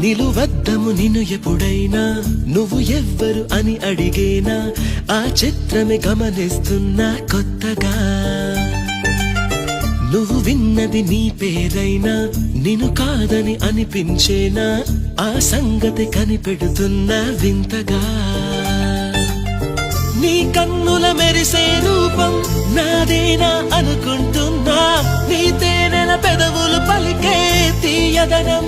నిలువద్దము నిన్ను ఎప్పుడైనా నువ్వు ఎవ్వరు అని అడిగేనా ఆ చిత్రమే గమనిస్తున్నా కొత్తగా నువ్వు విన్నది నీ పేరైనా నిన్ను కాదని అనిపించేనా ఆ సంగతి కనిపెడుతున్నా వింతగా నీ కన్నుల మెరిసే రూపం నాదేనా అనుకుంటున్నా నీ తేనెల పెదవులు పలికే తీయదనం